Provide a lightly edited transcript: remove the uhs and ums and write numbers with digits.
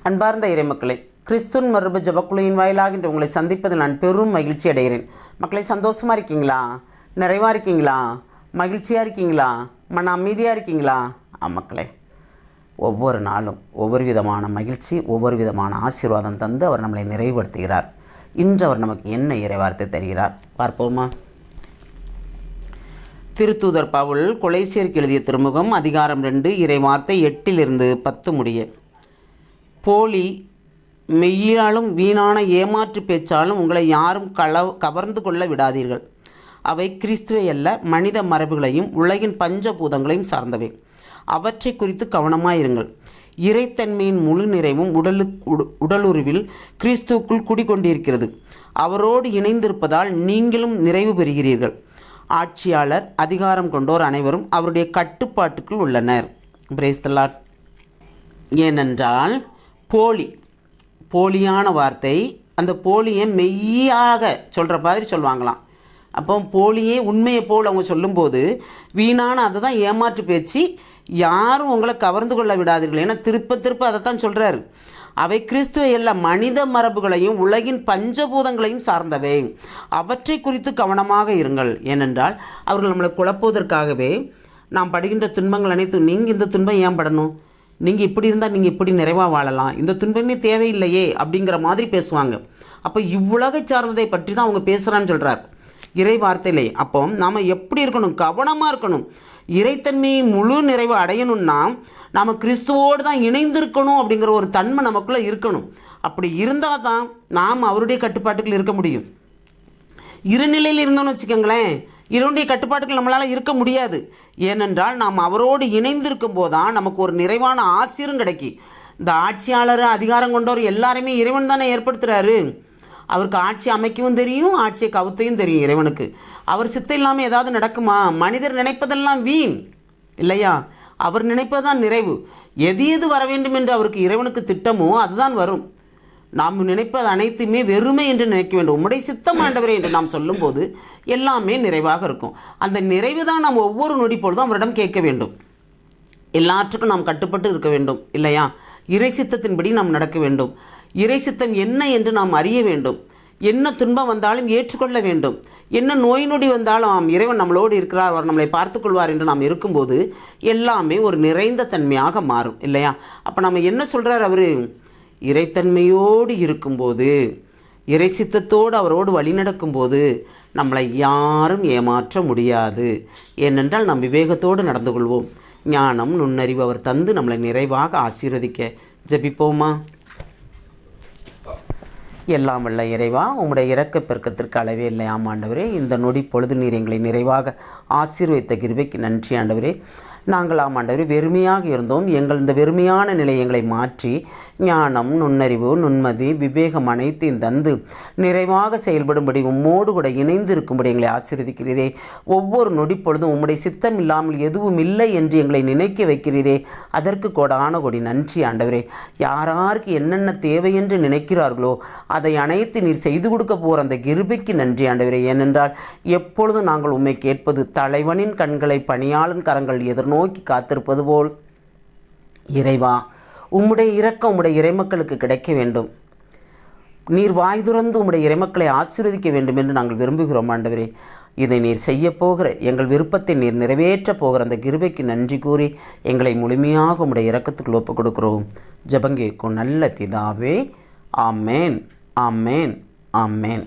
அன்பார்ந்த இறைமக்களே, கிறிஸ்துவின் மறுப ஜபக்குழுவின் வாயிலாகின்ற உங்களை சந்திப்பதில் நான் பெரும் மகிழ்ச்சி அடைகிறேன். மக்களை, சந்தோஷமாக இருக்கீங்களா? நிறைவாக இருக்கீங்களா? மகிழ்ச்சியாக இருக்கீங்களா? மன அமைதியாக இருக்கீங்களா? மக்களே, ஒவ்வொரு நாளும் ஒவ்வொரு விதமான மகிழ்ச்சி, ஒவ்வொரு விதமான ஆசீர்வாதம் தந்து அவர் நம்மளை நிறைவுபடுத்துகிறார். இன்று அவர் நமக்கு என்ன இறைவார்த்தை தருகிறார் பார்ப்போமா? திருத்தூதர் பவுல் கொலைசியருக்கு எழுதிய திருமுகம் அதிகாரம் 2 இறைவார்த்தை 8-10 முடிய. போலி மெய்யாலும் வீணான ஏமாற்று பேச்சாலும் உங்களை யாரும் கவர்ந்து கொள்ள விடாதீர்கள். அவை கிறிஸ்துவை அல்ல, மனித மரபுகளையும் உலகின் பஞ்சபூதங்களையும் சார்ந்தவை. அவற்றை குறித்து கவனமாயிருங்கள். இறைத்தன்மையின் முழு நிறைவும் உடலுருவில் கிறிஸ்துவுக்குள் குடிக்கொண்டிருக்கிறது. அவரோடு இணைந்திருப்பதால் நீங்களும் நிறைவு பெறுகிறீர்கள். ஆட்சியாளர், அதிகாரம் கொண்டோர் அனைவரும் அவருடைய கட்டுப்பாட்டுக்குள் உள்ளனர். Praise the Lord. ஏனென்றால் போலியான வார்த்தை, அந்த போலியை மெய்யாக சொல்கிற மாதிரி சொல்லுவாங்களாம். அப்போ போலியே உண்மையை போல் அவங்க சொல்லும்போது வீணான அதை தான் ஏமாற்று பேச்சு, யாரும் உங்களை கவர்ந்து கொள்ள விடாதீர்கள். ஏன்னா திருப்ப அதை தான் சொல்கிறாரு. அவை கிறிஸ்துவை அல்ல, மனித மரபுகளையும் உலகின் பஞ்சபூதங்களையும் சார்ந்தவை. அவற்றை குறித்து கவனமாக இருங்கள். ஏனென்றால் அவர்கள் நம்மளை குழப்புவதற்காகவே நாம் படுகின்ற துன்பங்கள் அனைத்தும், நீங்கள் இந்த துன்பம் ஏன் படணும், நீங்கள் இப்படி இருந்தால் நீங்கள் இப்படி நிறைவாக வாழலாம், இந்த துன்பமே தேவையில்லையே அப்படிங்கிற மாதிரி பேசுவாங்க. அப்போ இவ்வுலகை சார்ந்ததை பற்றி தான் அவங்க பேசுகிறான்னு சொல்கிறார் இறை வார்த்தையிலே. அப்போ நாம் எப்படி இருக்கணும்? கவனமாக இருக்கணும். இறைத்தன்மையை முழு நிறைவு அடையணும்னா நாம் கிறிஸ்துவோடு தான் இணைந்திருக்கணும் அப்படிங்கிற ஒரு தன்மை நமக்குள்ளே இருக்கணும். அப்படி இருந்தால் தான் நாம் அவருடைய கட்டுப்பாட்டுக்குள் இருக்க முடியும். இருநிலையில் இருந்தோன்னு வச்சுக்கோங்களேன், இருடைய கட்டுப்பாட்டுகள் நம்மளால் இருக்க முடியாது. ஏனென்றால் நாம் அவரோடு இணைந்திருக்கும் போது தான் நமக்கு ஒரு நிறைவான ஆசீரும் கிடைக்கும். இந்த ஆட்சியாளர், அதிகாரம் கொண்டவர் எல்லாருமே இறைவன் தானே ஏற்படுத்துகிறாரு. அவருக்கு ஆட்சி அமைக்கவும் தெரியும், ஆட்சியை கவுத்தையும் தெரியும் இறைவனுக்கு. அவர் சித்தம் இல்லாமல் ஏதாவது நடக்குமா? மனிதர் நினைப்பதெல்லாம் வீண் இல்லையா? அவர் நினைப்பதுதான் நிறைவு. எது வர வேண்டும் என்று அவருக்கு இறைவனுக்கு திட்டமோ அதுதான் வரும். நாம் நினைப்பது அனைத்துமே வெறுமை என்று நினைக்க வேண்டும். உம்முடைய சித்தம் ஆண்டவரே என்று நாம் சொல்லும்போது எல்லாமே நிறைவாக இருக்கும். அந்த நிறைவு தான் நாம் ஒவ்வொரு நொடி பொழுதும் அவரிடம் கேட்க வேண்டும். எல்லாற்றுக்கும் நாம் கட்டுப்பட்டு இருக்க வேண்டும் இல்லையா? இறை சித்தத்தின்படி நாம் நடக்க வேண்டும். இறை சித்தம் என்ன என்று நாம் அறிய வேண்டும். என்ன துன்பம் வந்தாலும் ஏற்றுக்கொள்ள வேண்டும். என்ன நோய் நொடி வந்தாலும் இறைவன் நம்மளோடு இருக்கிறார், அவர் நம்மளை பார்த்துக்கொள்வார் என்று நாம் இருக்கும்போது எல்லாமே ஒரு நிறைந்த தன்மையாக மாறும் இல்லையா? அப்போ நம்ம என்ன சொல்கிறார் அவர்? இறைத்தன்மையோடு இருக்கும்போது, இறை சித்தத்தோடு அவரோடு வழிநடக்கும்போது நம்மளை யாரும் ஏமாற்ற முடியாது. ஏனென்றால் நாம் விவேகத்தோடு நடந்து கொள்வோம். ஞானம், நுண்ணறிவு அவர் தந்து நம்மளை நிறைவாக ஆசீர்வதிக்க ஜெபிப்போமா? எல்லாம் வல்ல இறைவா, உம்முடைய இரக்க பெருக்கத்திற்கு அளவே இல்லை ஆண்டவரே. இந்த நொடி பொழுது நீர் எங்களை நிறைவாக ஆசீர்வதித்த கிருபைக்கு நன்றி ஆண்டவரே. நாங்கள் ஆண்டவரே வெறுமையாக இருந்தோம். இந்த வெறுமையான நிலை எங்களை மாற்றி ஞானம், நுண்ணறிவு, நுண்மதி, விவேகம் அனைத்தையும் தந்து நிறைவாக செயல்படும்படி உம்மோடு கூட இணைந்து இருக்கும்படி எங்களை ஆசீர்வதிக்கிறீரே. ஒவ்வொரு நொடி பொழுதும் உம்முடைய சித்தம் இல்லாமல் எதுவும் இல்லை என்று எங்களை நினைக்க வைக்கிறீரே. அதற்கு கோடான கோடி நன்றி ஆண்டவரே. யாருக்கு என்னென்ன தேவை என்று நினைக்கிறார்களோ அதை அனைத்து நீர் செய்து கொடுக்க போகிற அந்த கிருபைக்கு நன்றி ஆண்டவரே. ஏனென்றால் எப்பொழுதும் நாங்கள் உம்மை கேட்பது தலைவனின் கண்களை பணியாளன் கரங்கள் எதிர்நோக்கி காத்திருப்பது போல் இறைவா, உம்முடைய இரக்கம் உம்முடைய இறைமக்களுக்கு கிடைக்க வேண்டும். நீர் வாய் துறந்து உம்முடைய இறைமக்களை ஆசீர்வதிக்க வேண்டும் என்று நாங்கள் விரும்புகிறோம் ஆண்டவரே. இதை நீர் செய்ய போகிற எங்கள் விருப்பத்தை நீர் நிறைவேற்ற போகிற அந்த கிருபைக்கு நன்றி கூறி எங்களை முழுமையாக உம்முடைய இரக்கத்துக்கு ஒப்புக் கொடுக்கிறோம். ஜெபங்கேக்கும் நல்ல பிதாவே. ஆமேன், ஆமேன், ஆமேன்.